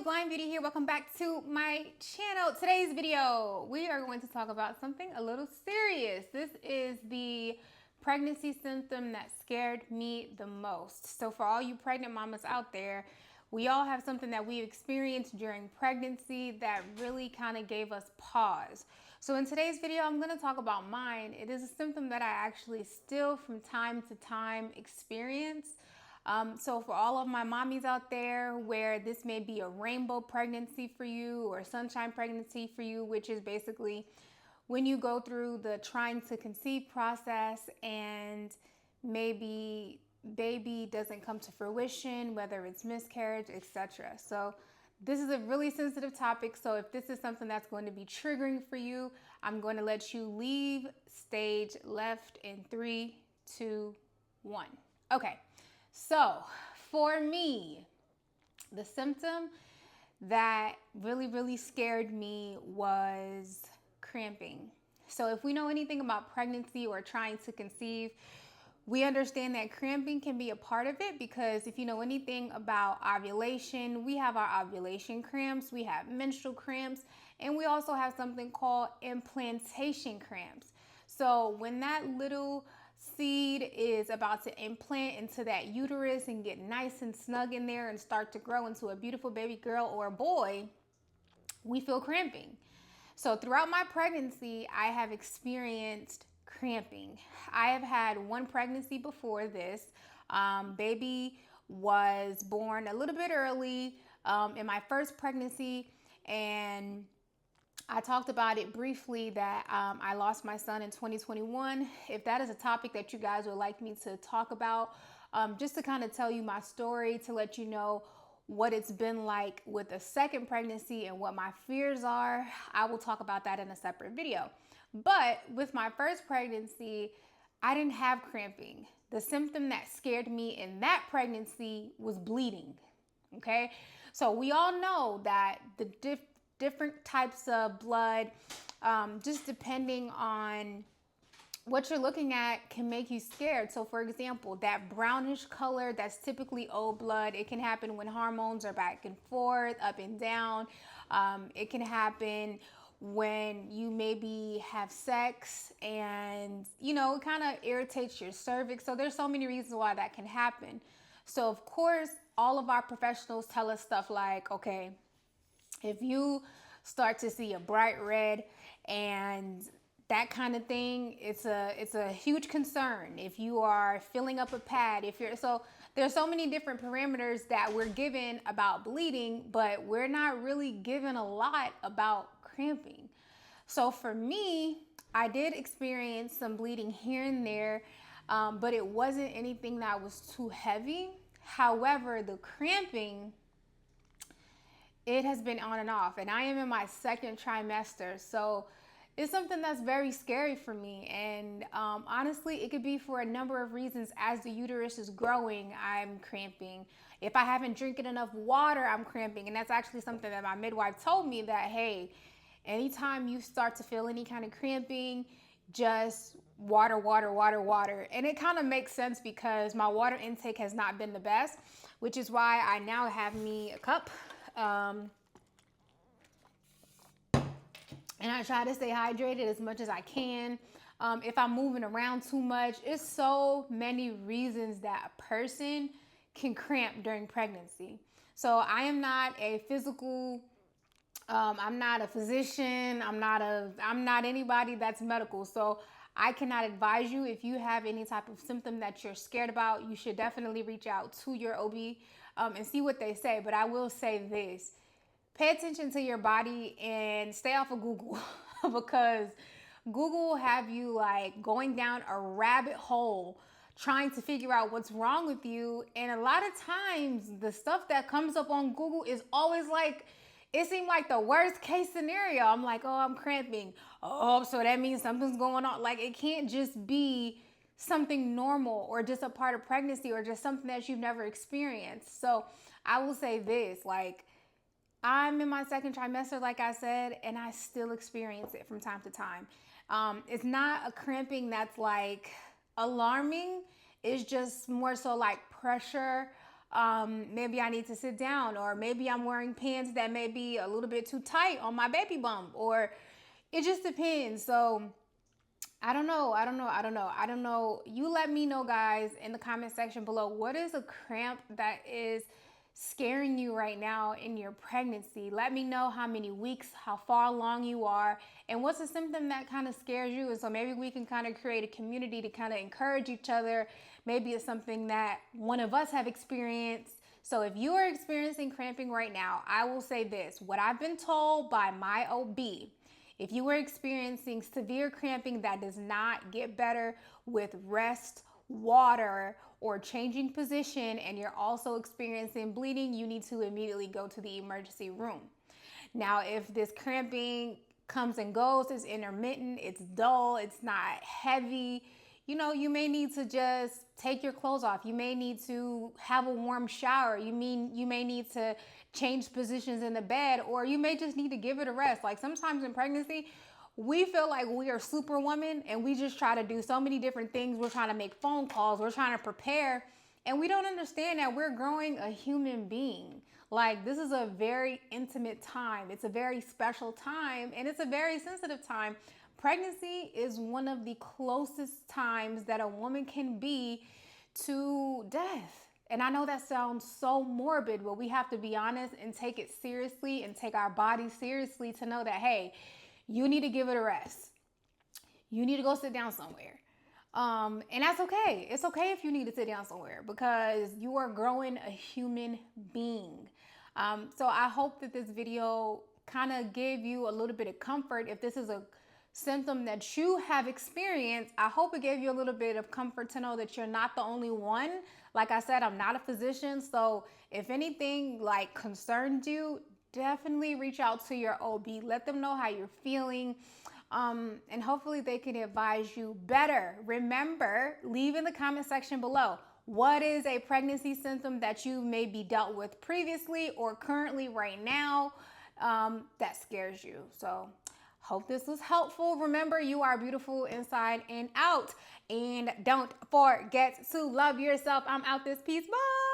Blind Beauty here. Welcome back to my channel. Today's video, we are going to talk about something a little serious. This is the pregnancy symptom that scared me the most. So for all you pregnant mamas out there, we all have something that we experienced during pregnancy that really kind of gave us pause. So in today's video, I'm going to talk about mine. It is a symptom that I actually still from time to time experience. So for all of my mommies out there where this may be a rainbow pregnancy for you or sunshine pregnancy for you, which is basically when you go through the trying to conceive process and maybe baby doesn't come to fruition, whether it's miscarriage, etc. So this is a really sensitive topic. So if this is something that's going to be triggering for you, I'm going to let you leave stage left in 3, 2, 1. Okay. So for me, the symptom that really scared me was cramping. So if we know anything about pregnancy or trying to conceive, we understand that cramping can be a part of it, because if you know anything about ovulation, we have our ovulation cramps, we have menstrual cramps, and we also have something called implantation cramps. So when that little seed is about to implant into that uterus and get nice and snug in there and start to grow into a beautiful baby girl or a boy, we feel cramping. So throughout my pregnancy, I have experienced cramping. I have had one pregnancy before this. Baby was born a little bit early in my first pregnancy, and I talked about it briefly that I lost my son in 2021. If that is a topic that you guys would like me to talk about, just to kind of tell you my story, to let you know what it's been like with a second pregnancy and what my fears are, I will talk about that in a separate video. But with my first pregnancy, I didn't have cramping. The symptom that scared me in that pregnancy was bleeding. Okay, so we all know that the different types of blood, just depending on what you're looking at, can make you scared. So for example, that brownish color, that's typically O blood. It can happen when hormones are back and forth, up and down. It can happen when you maybe have sex and, you know, it kind of irritates your cervix. So there's so many reasons why that can happen. So of course, all of our professionals tell us stuff like, okay, if you start to see a bright red and that kind of thing, it's a huge concern. If you are filling up a pad, so there's so many different parameters that we're given about bleeding, but we're not really given a lot about cramping. So for me, I did experience some bleeding here and there, but it wasn't anything that was too heavy. However, the cramping, it has been on and off, and I am in my second trimester. So it's something that's very scary for me. And honestly, it could be for a number of reasons. As the uterus is growing, I'm cramping. If I haven't drinking enough water, I'm cramping. And that's actually something that my midwife told me, that, hey, anytime you start to feel any kind of cramping, just water. And it kind of makes sense because my water intake has not been the best, which is why I now have me a cup. And I try to stay hydrated as much as I can. If I'm moving around too much, it's so many reasons that a person can cramp during pregnancy. So I am not a physical, I'm not a physician, I'm not anybody that's medical. So I cannot advise you. If you have any type of symptom that you're scared about, you should definitely reach out to your OB and see what they say. But I will say this: pay attention to your body and stay off of Google because Google will have you like going down a rabbit hole trying to figure out what's wrong with you. And a lot of times the stuff that comes up on Google is always like, it seemed like the worst case scenario. I'm like, oh, I'm cramping. Oh, so that means something's going on. Like, it can't just be something normal or just a part of pregnancy or just something that you've never experienced. So I will say this, like, I'm in my second trimester, like I said, and I still experience it from time to time. It's not a cramping that's like alarming. It's just more so like pressure Maybe I need to sit down, or maybe I'm wearing pants that may be a little bit too tight on my baby bump, or it just depends. So I don't know. You let me know, guys, in the comment section below. What is a cramp that is scaring you right now in your pregnancy? Let me know how many weeks, how far along you are, and what's a symptom that kind of scares you. And so maybe we can kind of create a community to kind of encourage each other. Maybe it's something that one of us have experienced. So if you are experiencing cramping right now, I will say this: what I've been told by my OB, if you are experiencing severe cramping that does not get better with rest, water, or changing position, and you're also experiencing bleeding, you need to immediately go to the emergency room. Now, if this cramping comes and goes, it's intermittent, it's dull, it's not heavy, you may need to just take your clothes off. You may need to have a warm shower. You may need to change positions in the bed, or you may just need to give it a rest. Like sometimes in pregnancy, we feel like we are superwoman and we just try to do so many different things. We're trying to make phone calls, we're trying to prepare, and we don't understand that we're growing a human being. Like, this is a very intimate time. It's a very special time, and it's a very sensitive time. Pregnancy is one of the closest times that a woman can be to death. And I know that sounds so morbid, but we have to be honest and take it seriously and take our bodies seriously to know that, hey, you need to give it a rest. You need to go sit down somewhere. And that's okay. It's okay if you need to sit down somewhere, because you are growing a human being. So I hope that this video kind of gave you a little bit of comfort. If this is a symptom that you have experienced, I hope it gave you a little bit of comfort to know that you're not the only one. Like I said, I'm not a physician, so if anything like concerned you, definitely reach out to your OB. Let them know how you're feeling, and hopefully they can advise you better. Remember, leave in the comment section below, what is a pregnancy symptom that you may be dealt with previously or currently right now that scares you. So hope this was helpful. Remember, you are beautiful inside and out. And don't forget to love yourself. I'm out this piece. Bye.